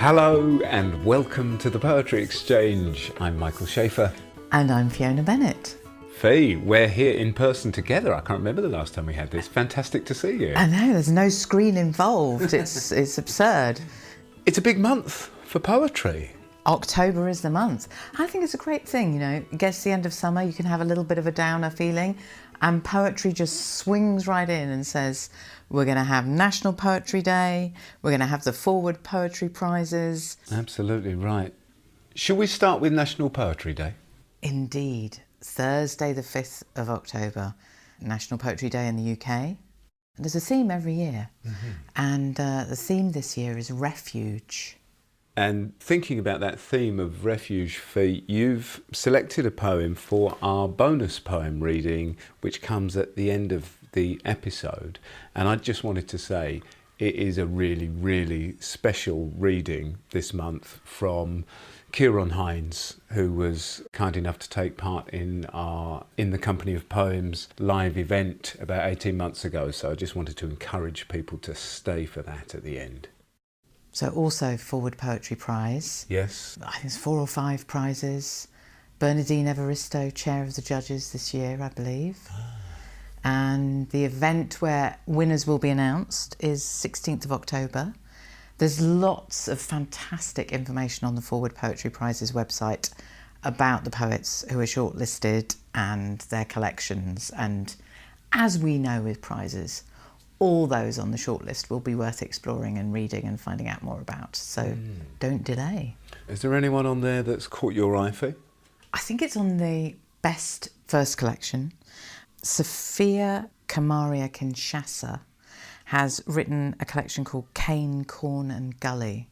Hello and welcome to the Poetry Exchange. I'm Michael Schaefer. And I'm Fiona Bennett. Fee, we're here in person together. I can't remember the last time we had this. Fantastic to see you. I know, there's no screen involved. It's absurd. It's a big month for poetry. October is the month. I think it's a great thing, you know. It gets to the end of summer, you can have a little bit of a downer feeling, and poetry just swings right in and says, we're going to have National Poetry Day, we're going to have the Forward Poetry Prizes. Absolutely right. Shall we start with National Poetry Day? Indeed. Thursday the 5th of October, National Poetry Day in the UK. And there's a theme every year. Mm-hmm. And the theme this year is refuge. And thinking about that theme of refuge, Fee, you've selected a poem for our bonus poem reading, which comes at the end of the episode. And I just wanted to say it is a really, really special reading this month from Kieran Hines, who was kind enough to take part in our In the Company of Poems live event about 18 months ago. So I just wanted to encourage people to stay for that at the end. So also Forward Poetry Prize. Yes. I think it's 4 or 5 prizes. Bernardine Evaristo, Chair of the Judges this year, I believe. And the event where winners will be announced is 16th of October. There's lots of fantastic information on the Forward Poetry Prizes website about the poets who are shortlisted and their collections. And as we know with prizes, all those on the shortlist will be worth exploring and reading and finding out more about. So don't delay. Is there anyone on there that's caught your eye, Fee? I think it's on the best first collection. Sophia Kamaria Kinshasa has written a collection called Cane, Corn and Gully.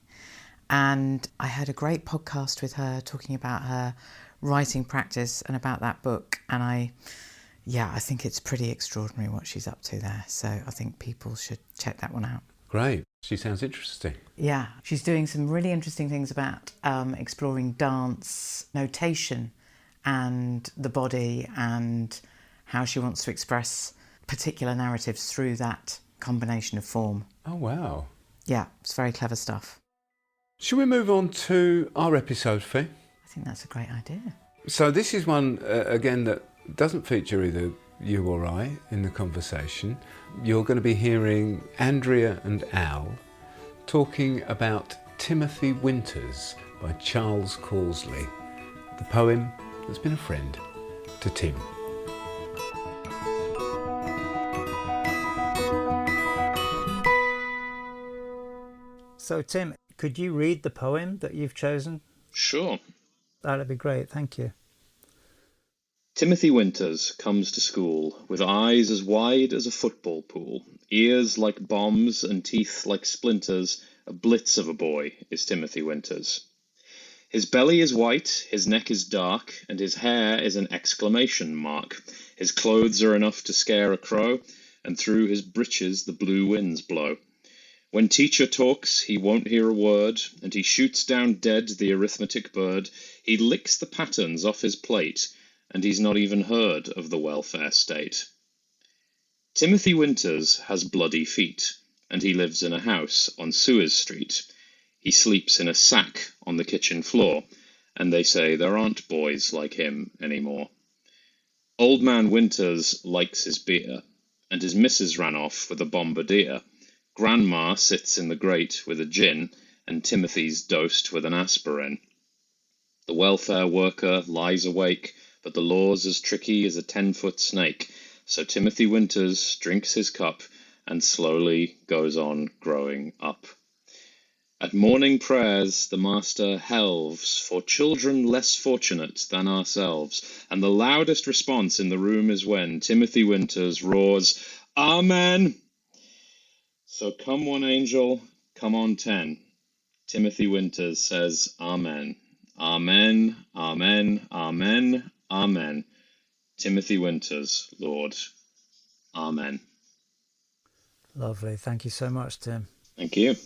And I heard a great podcast with her talking about her writing practice and about that book. And I think it's pretty extraordinary what she's up to there. So I think people should check that one out. Great. She sounds interesting. Yeah, she's doing some really interesting things about exploring dance, notation and the body and how she wants to express particular narratives through that combination of form. Oh, wow. Yeah, it's very clever stuff. Shall we move on to our episode, Fee? I think that's a great idea. So this is one, again, that doesn't feature either you or I in the conversation. You're going to be hearing Andrea and Al talking about Timothy Winters by Charles Causley, the poem that's been a friend to Tim. So, Tim, could you read the poem that you've chosen? Sure. That'd be great, thank you. Timothy Winters comes to school with eyes as wide as a football pool, ears like bombs and teeth like splinters. A blitz of a boy is Timothy Winters. His belly is white, his neck is dark, and his hair is an exclamation mark. His clothes are enough to scare a crow, and through his breeches the blue winds blow. When teacher talks, he won't hear a word, and he shoots down dead the arithmetic bird. He licks the patterns off his plate, and he's not even heard of the welfare state. Timothy Winters has bloody feet, and he lives in a house on Suez Street. He sleeps in a sack on the kitchen floor, and they say there aren't boys like him anymore. Old man Winters likes his beer, and his missus ran off with a bombardier. Grandma sits in the grate with a gin, and Timothy's dosed with an aspirin. The welfare worker lies awake, but the law's as tricky as a 10-foot snake. So Timothy Winters drinks his cup and slowly goes on growing up. At morning prayers, the master helves for children less fortunate than ourselves, and the loudest response in the room is when Timothy Winters roars, "Amen!" So come one angel, come on 10. Timothy Winters says, Amen. Amen, amen, amen, amen. Timothy Winters, Lord. Amen. Lovely. Thank you so much, Tim. Thank you.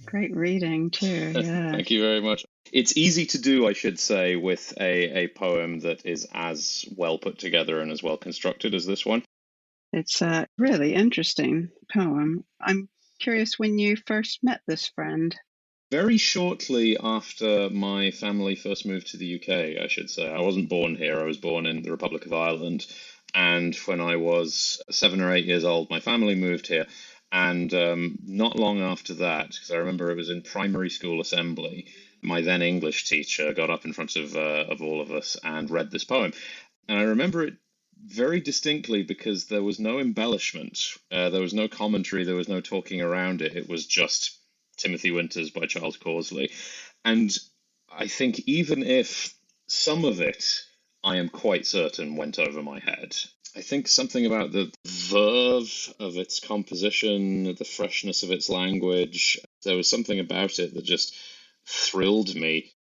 Great reading too. Yeah. Thank you very much. It's easy to do, I should say, with a poem that is as well put together and as well constructed as this one. It's a really interesting poem. I'm curious when you first met this friend. Very shortly after my family first moved to the UK, I should say. I wasn't born here, I was born in the Republic of Ireland. And when I was 7 or 8 years old, my family moved here. And not long after that, because I remember it was in primary school assembly, my then English teacher got up in front of all of us and read this poem. And I remember it very distinctly because there was no embellishment, there was no commentary, there was no talking around it. It was just Timothy Winters by Charles Causley. And I think even if some of it, I am quite certain, went over my head, I think something about the verve of its composition, the freshness of its language, there was something about it that just thrilled me.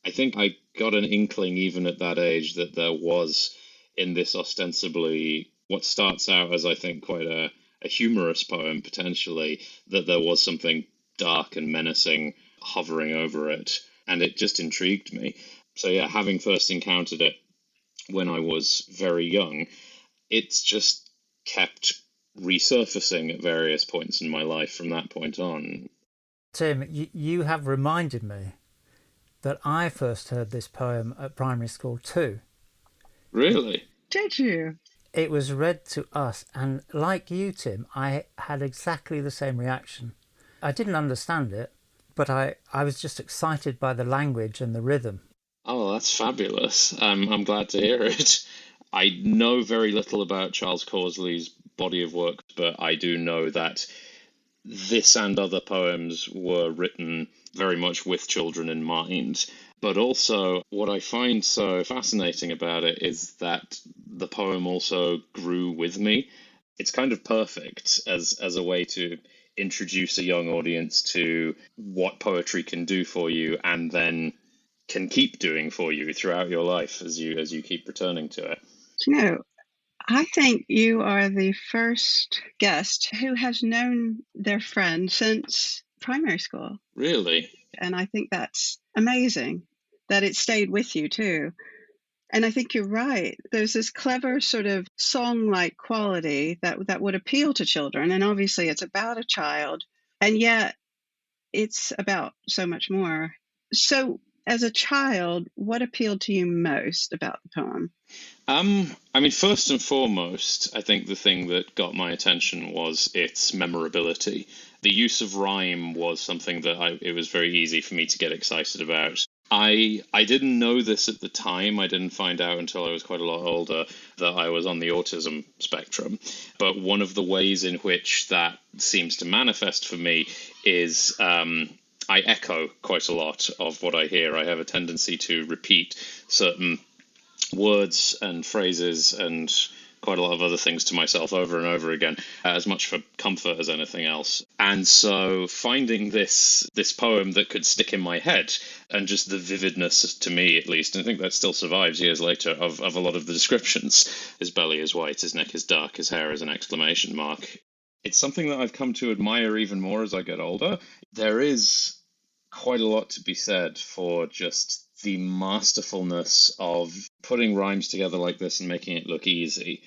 I think I got an inkling even at that age that there was in this ostensibly what starts out as, I think, quite a humorous poem potentially, that there was something dark and menacing hovering over it. And it just intrigued me. So yeah, having first encountered it when I was very young, it's just kept resurfacing at various points in my life from that point on. Tim, you have reminded me that I first heard this poem at primary school too. Really? Did you? It was read to us, and like you, Tim, I had exactly the same reaction. I didn't understand it, but I was just excited by the language and the rhythm. Oh, that's fabulous. I'm glad to hear it. I know very little about Charles Causley's body of work, but I do know that this and other poems were written very much with children in mind. But also, what I find so fascinating about it is that the poem also grew with me. It's kind of perfect as a way to introduce a young audience to what poetry can do for you, and then can keep doing for you throughout your life as you keep returning to it. Do you know, I think you are the first guest who has known their friend since primary school. Really? And I think that's amazing that it stayed with you too. And I think you're right. There's this clever sort of song-like quality that would appeal to children. And obviously it's about a child, and yet it's about so much more. So as a child, what appealed to you most about the poem? I mean, first and foremost, I think the thing that got my attention was its memorability. The use of rhyme was something that it was very easy for me to get excited about. I didn't know this at the time. I didn't find out until I was quite a lot older that I was on the autism spectrum. But one of the ways in which that seems to manifest for me is I echo quite a lot of what I hear. I have a tendency to repeat certain words and phrases and quite a lot of other things to myself over and over again, as much for comfort as anything else. And so finding this poem that could stick in my head, and just the vividness, to me at least, and I think that still survives years later, of a lot of the descriptions. His belly is white, his neck is dark, his hair is an exclamation mark. It's something that I've come to admire even more as I get older. There is quite a lot to be said for just the masterfulness of putting rhymes together like this and making it look easy.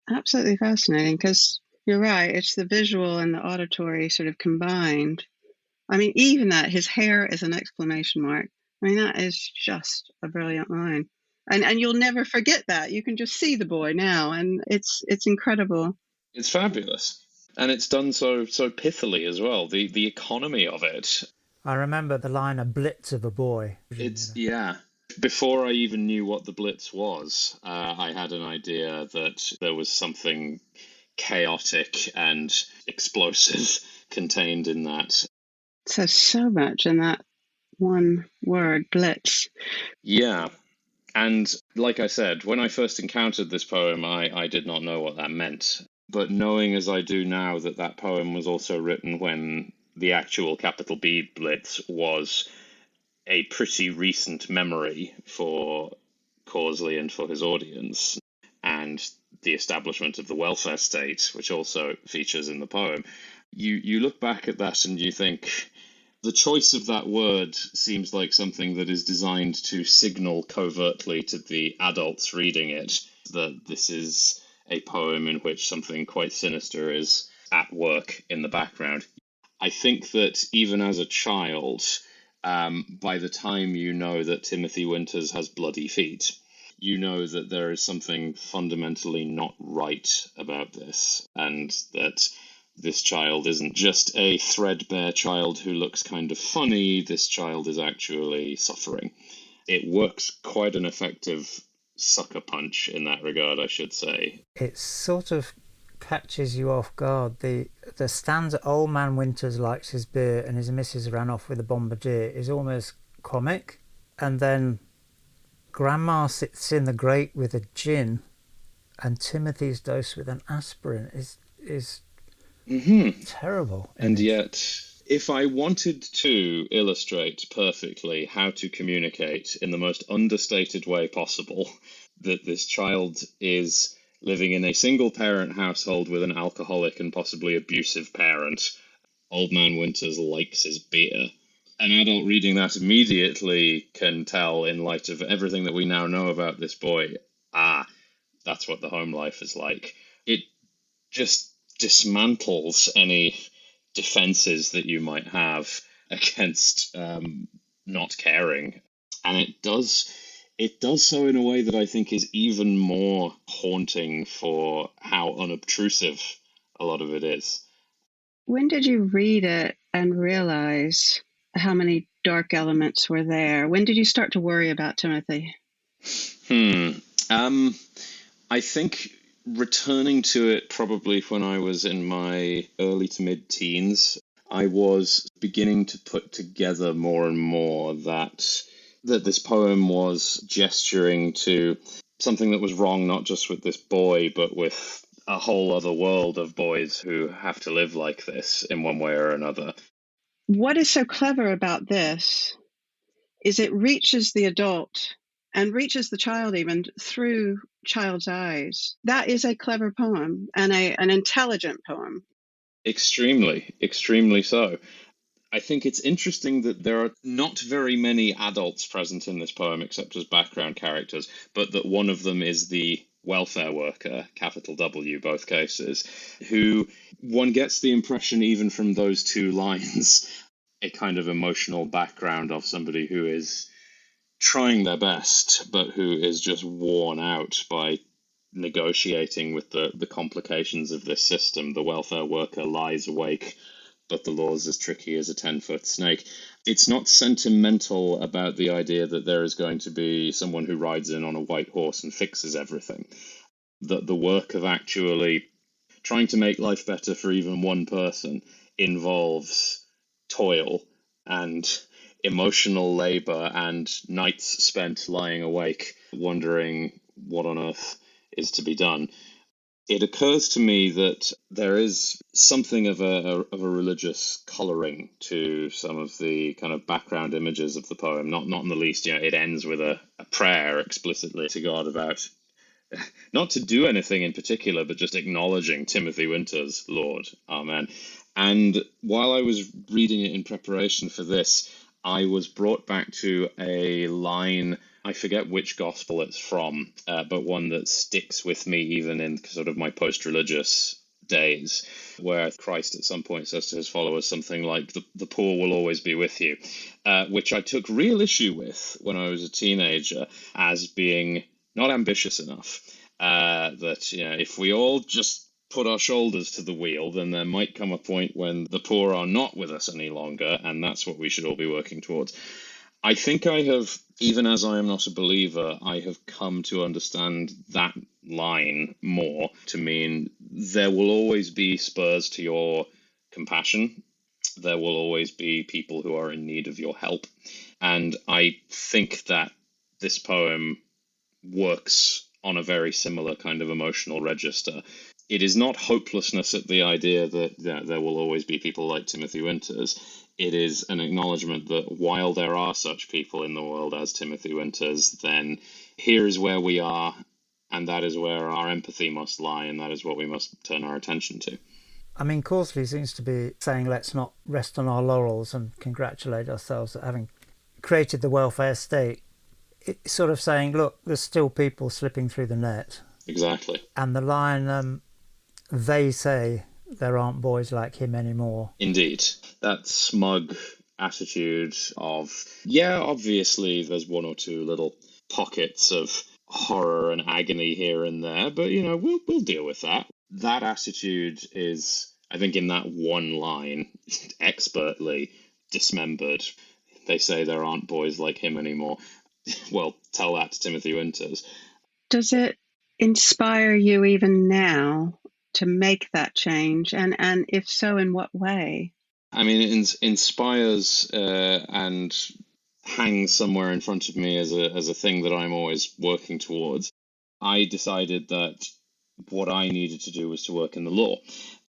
Absolutely fascinating, because you're right. It's the visual and the auditory sort of combined. I mean, even that his hair is an exclamation mark. I mean, that is just a brilliant line. And you'll never forget that. You can just see the boy now, and it's incredible. It's fabulous. And it's done so pithily as well. The economy of it. I remember the line, "a blitz of a boy." Yeah. Before I even knew what the blitz was, I had an idea that there was something chaotic and explosive contained in that. So much in that one word, blitz. Yeah. And like I said, when I first encountered this poem, I did not know what that meant. But knowing as I do now that that poem was also written when the actual capital B blitz was a pretty recent memory for Causley and for his audience, and the establishment of the welfare state, which also features in the poem, you look back at that and you think the choice of that word seems like something that is designed to signal covertly to the adults reading it that this is a poem in which something quite sinister is at work in the background. I think that even as a child, by the time you know that Timothy Winters has bloody feet, you know that there is something fundamentally not right about this, and that this child isn't just a threadbare child who looks kind of funny. This child is actually suffering. It works quite an effective sucker punch in that regard, I should say. It sort of catches you off guard. The stanza, "Old Man Winters likes his beer and his missus ran off with a bombardier," is almost comic. And then "Grandma sits in the grate with a gin and Timothy's dose with an aspirin" is terrible. And yet, if I wanted to illustrate perfectly how to communicate in the most understated way possible that this child is living in a single-parent household with an alcoholic and possibly abusive parent, Old Man Winters likes his beer. An adult reading that immediately can tell, in light of everything that we now know about this boy, that's what the home life is like. It just dismantles any defenses that you might have against not caring. And it does so in a way that I think is even more haunting for how unobtrusive a lot of it is. When did you read it and realize how many dark elements were there? When did you start to worry about Timothy? I think returning to it probably when I was in my early to mid-teens, I was beginning to put together more and more that this poem was gesturing to something that was wrong, not just with this boy, but with a whole other world of boys who have to live like this in one way or another. What is so clever about this is it reaches the adult and reaches the child even through child's eyes. That is a clever poem and an intelligent poem. Extremely, extremely so. I think it's interesting that there are not very many adults present in this poem except as background characters, but that one of them is the welfare worker, capital W, both cases, who one gets the impression even from those two lines, a kind of emotional background of somebody who is trying their best, but who is just worn out by negotiating with the complications of this system. The welfare worker lies awake, but the law's as tricky as a 10-foot snake. It's not sentimental about the idea that there is going to be someone who rides in on a white horse and fixes everything. The work of actually trying to make life better for even one person involves toil and emotional labor and nights spent lying awake, wondering what on earth is to be done. It occurs to me that there is something of a religious colouring to some of the kind of background images of the poem. Not in the least, it ends with a prayer explicitly to God about not to do anything in particular, but just acknowledging Timothy Winters, Lord, Amen. And while I was reading it in preparation for this, I was brought back to a line, I forget which gospel it's from, but one that sticks with me even in sort of my post-religious days, where Christ at some point says to his followers something like, the poor will always be with you, which I took real issue with when I was a teenager as being not ambitious enough, that if we all just put our shoulders to the wheel, then there might come a point when the poor are not with us any longer, and that's what we should all be working towards. I think I have, even as I am not a believer, I have come to understand that line more to mean there will always be spurs to your compassion. There will always be people who are in need of your help. And I think that this poem works on a very similar kind of emotional register. It is not hopelessness at the idea that there will always be people like Timothy Winters. It is an acknowledgement that while there are such people in the world as Timothy Winters, then here is where we are, and that is where our empathy must lie, and that is what we must turn our attention to. I mean, Causley seems to be saying let's not rest on our laurels and congratulate ourselves at having created the welfare state. It's sort of saying, look, there's still people slipping through the net. Exactly. And the line, they say there aren't boys like him anymore. Indeed. That smug attitude of, yeah, obviously there's one or two little pockets of horror and agony here and there, but we'll deal with that. That attitude is, I think, in that one line, expertly dismembered. They say there aren't boys like him anymore. Well, tell that to Timothy Winters. Does it inspire you even now to make that change? And if so, in what way? I mean, it inspires and hangs somewhere in front of me as a thing that I'm always working towards. I decided that what I needed to do was to work in the law.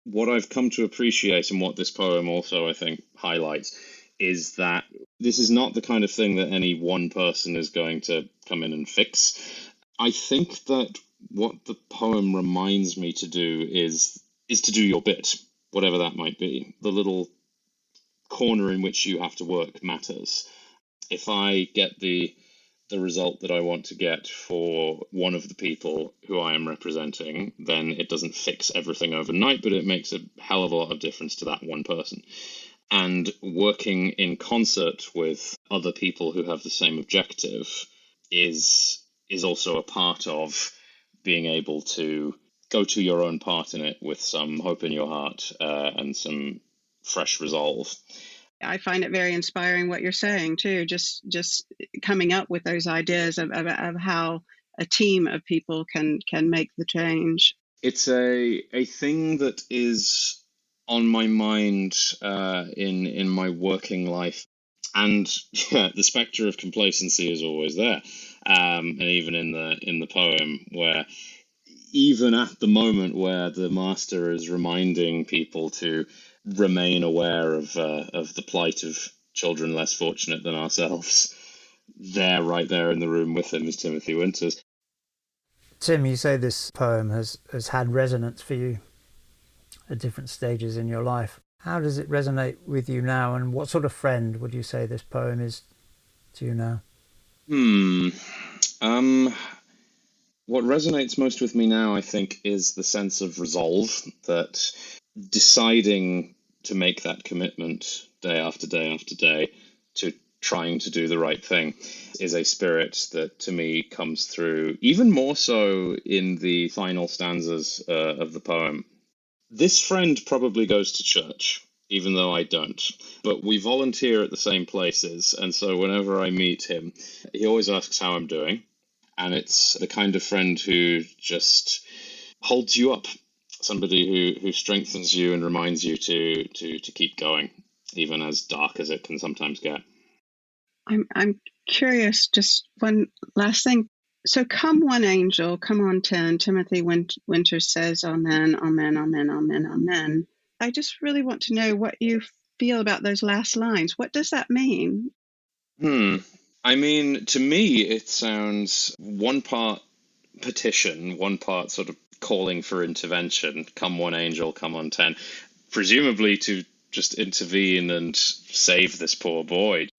What I've come to appreciate, and what this poem also, I think, highlights, is that this is not the kind of thing that any one person is going to come in and fix. I think that what the poem reminds me to do is to do your bit, whatever that might be. The little corner in which you have to work matters. If I get the result that I want to get for one of the people who I am representing, then it doesn't fix everything overnight, but it makes a hell of a lot of difference to that one person. And working in concert with other people who have the same objective is also a part of being able to go to your own part in it with some hope in your heart and some fresh resolve. I find it very inspiring what you're saying too, just coming up with those ideas of how a team of people can make the change. It's a thing that is on my mind in my working life. And yeah, the spectre of complacency is always there. And even in the poem, where even at the moment where the master is reminding people to remain aware of the plight of children less fortunate than ourselves, right there in the room with him is Timothy Winters. Tim, you say this poem has had resonance for you at different stages in your life. How does it resonate with you now, and what sort of friend would you say this poem is to you now? What resonates most with me now, I think, is the sense of resolve, that deciding to make that commitment day after day after day to trying to do the right thing is a spirit that to me comes through even more so in the final stanzas of the poem. This friend probably goes to church, even though I don't, but we volunteer at the same places, and so whenever I meet him, he always asks how I'm doing, and it's the kind of friend who just holds you up, somebody who strengthens you and reminds you to keep going, even as dark as it can sometimes get. I'm curious, just one last thing. So come one angel, come on 10, Timothy Winters says, amen, amen, amen, amen, amen. I just really want to know what you feel about those last lines. What does that mean? I mean, to me, it sounds one part petition, one part sort of calling for intervention. Come one angel, come on 10, presumably to just intervene and save this poor boy.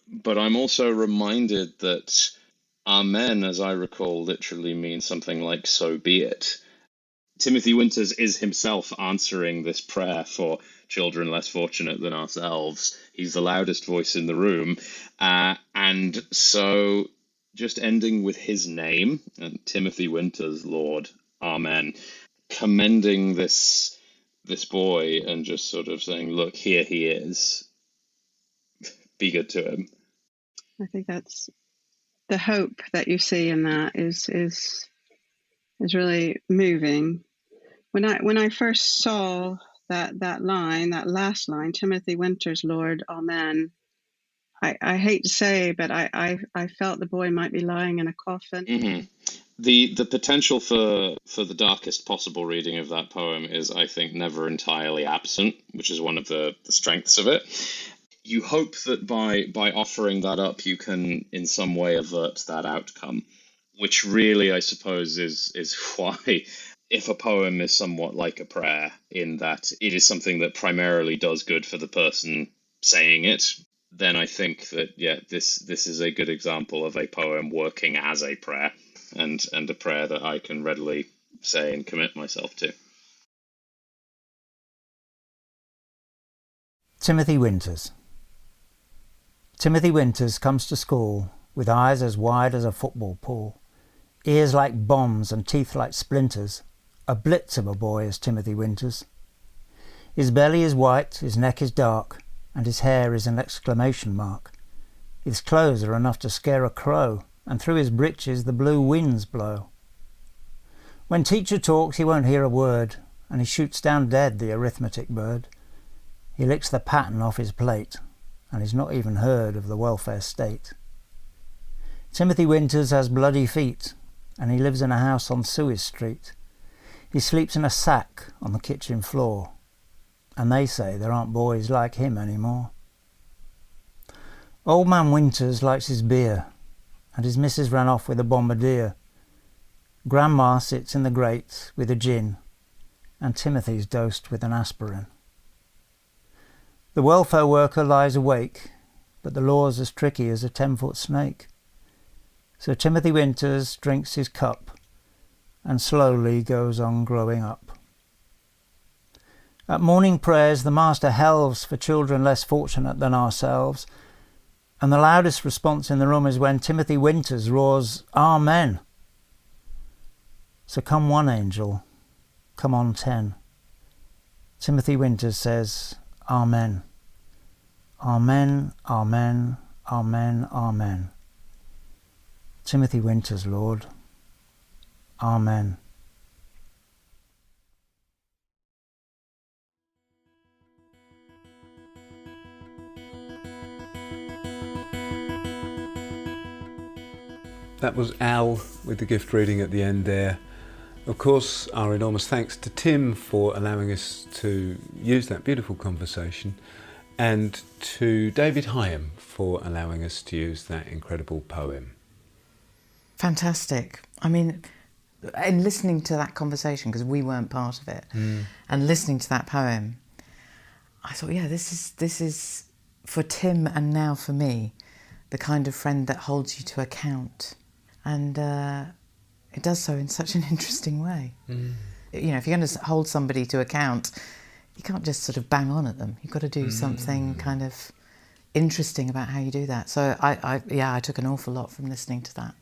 But I'm also reminded that amen, as I recall, literally means something like so be it. Timothy Winters is himself answering this prayer for children less fortunate than ourselves. He's the loudest voice in the room. And so just ending with his name, Timothy Winters, Lord, amen, commending this boy and just sort of saying, look, here he is. Be good to him. I think that's the hope that you see in that is really moving. When I first saw that line, that last line, Timothy Winters, Lord, amen, I hate to say, but I felt the boy might be lying in a coffin. Mm-hmm. The potential for the darkest possible reading of that poem is, I think, never entirely absent, which is one of the strengths of it. You hope that by offering that up, you can in some way avert that outcome, which really, I suppose, is why, if a poem is somewhat like a prayer, in that it is something that primarily does good for the person saying it, then I think that, yeah, this is a good example of a poem working as a prayer, and a prayer that I can readily say and commit myself to. Timothy Winters. Timothy Winters comes to school with eyes as wide as a football pool, ears like bombs and teeth like splinters. A blitz of a boy is Timothy Winters. His belly is white, his neck is dark, and his hair is an exclamation mark. His clothes are enough to scare a crow, and through his britches the blue winds blow. When teacher talks he won't hear a word, and he shoots down dead the arithmetic bird. He licks the pattern off his plate, and he's not even heard of the welfare state. Timothy Winters has bloody feet, and he lives in a house on Suez Street. He sleeps in a sack on the kitchen floor, and they say there aren't boys like him anymore. Old man Winters likes his beer, and his missus ran off with a bombardier. Grandma sits in the grate with a gin, and Timothy's dosed with an aspirin. The welfare worker lies awake, but the law's as tricky as a 10-foot snake. So Timothy Winters drinks his cup and slowly goes on growing up. At morning prayers the master helves for children less fortunate than ourselves, and the loudest response in the room is when Timothy Winters roars, "Amen." So come one angel, come on 10. Timothy Winters says, Amen. Amen, amen, amen, amen. Timothy Winters, Lord. Amen. That was Al with the gift reading at the end there. Of course, our enormous thanks to Tim for allowing us to use that beautiful conversation, and to David Hyam for allowing us to use that incredible poem. Fantastic. I mean, in listening to that conversation, because we weren't part of it, and listening to that poem, I thought, yeah, this is for Tim and now for me, the kind of friend that holds you to account. And it does so in such an interesting way. You know, if you're going to hold somebody to account, you can't just sort of bang on at them. You've got to do something kind of interesting about how you do that. So I took an awful lot from listening to that.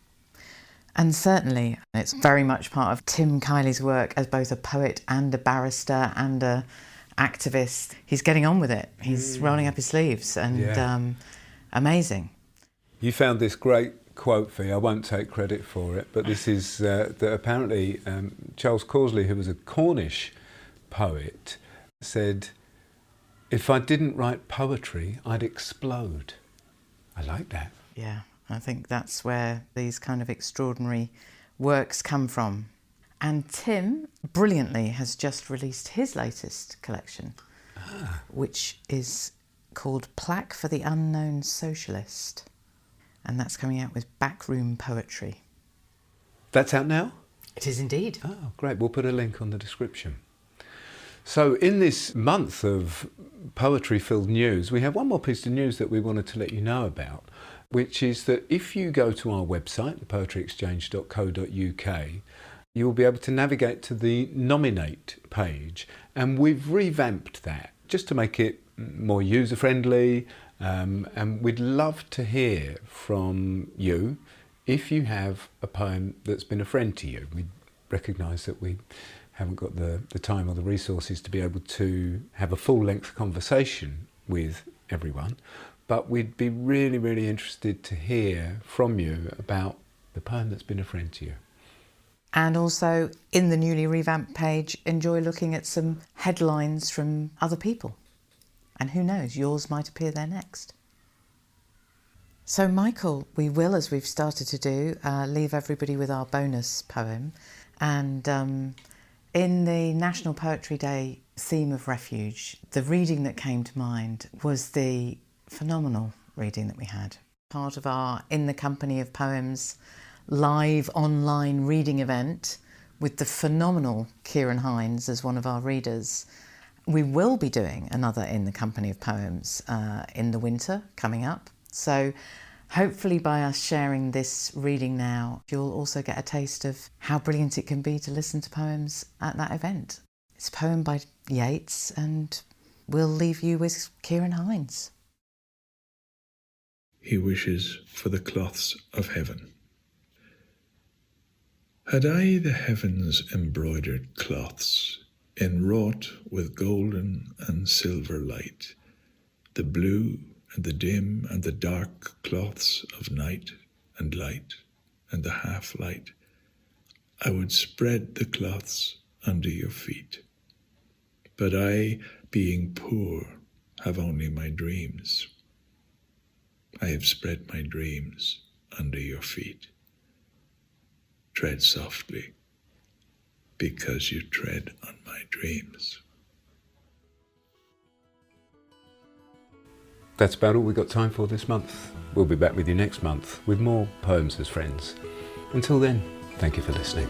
And certainly it's very much part of Tim Kiely's work as both a poet and a barrister and a activist. He's getting on with it. He's rolling up his sleeves and amazing. You found this great quote, Fee. I won't take credit for it, but this is that apparently Charles Causley, who was a Cornish poet, said, "If I didn't write poetry, I'd explode." I like that. Yeah, I think that's where these kind of extraordinary works come from. And Tim, brilliantly, has just released his latest collection, which is called Plaque for the Unknown Socialist. And that's coming out with Backroom Poetry. That's out now? It is indeed. Oh, great. We'll put a link on the description. So in this month of poetry-filled news, we have one more piece of news that we wanted to let you know about, which is that if you go to our website, thepoetryexchange.co.uk, you will be able to navigate to the nominate page. And we've revamped that just to make it more user-friendly. And we'd love to hear from you if you have a poem that's been a friend to you. We recognise that we haven't got the time or the resources to be able to have a full-length conversation with everyone, but we'd be really, really interested to hear from you about the poem that's been a friend to you. And also, in the newly revamped page, enjoy looking at some headlines from other people. And who knows, yours might appear there next. So Michael, we will, as we've started to do, leave everybody with our bonus poem. And in the National Poetry Day theme of refuge, the reading that came to mind was the phenomenal reading that we had. Part of our In the Company of Poems live online reading event with the phenomenal Kieran Hines as one of our readers. We will be doing another In the Company of Poems in the winter coming up. So hopefully by us sharing this reading now, you'll also get a taste of how brilliant it can be to listen to poems at that event. It's a poem by Yeats, and we'll leave you with Kieran Hines. he wishes for the cloths of heaven. Had I the heavens' embroidered cloths, enwrought with golden and silver light, the blue and the dim and the dark cloths of night and light and the half-light, I would spread the cloths under your feet. But I, being poor, have only my dreams. I have spread my dreams under your feet. Tread softly, because you tread on my dreams. That's about all we've got time for this month. We'll be back with you next month with more Poems as Friends. Until then, thank you for listening.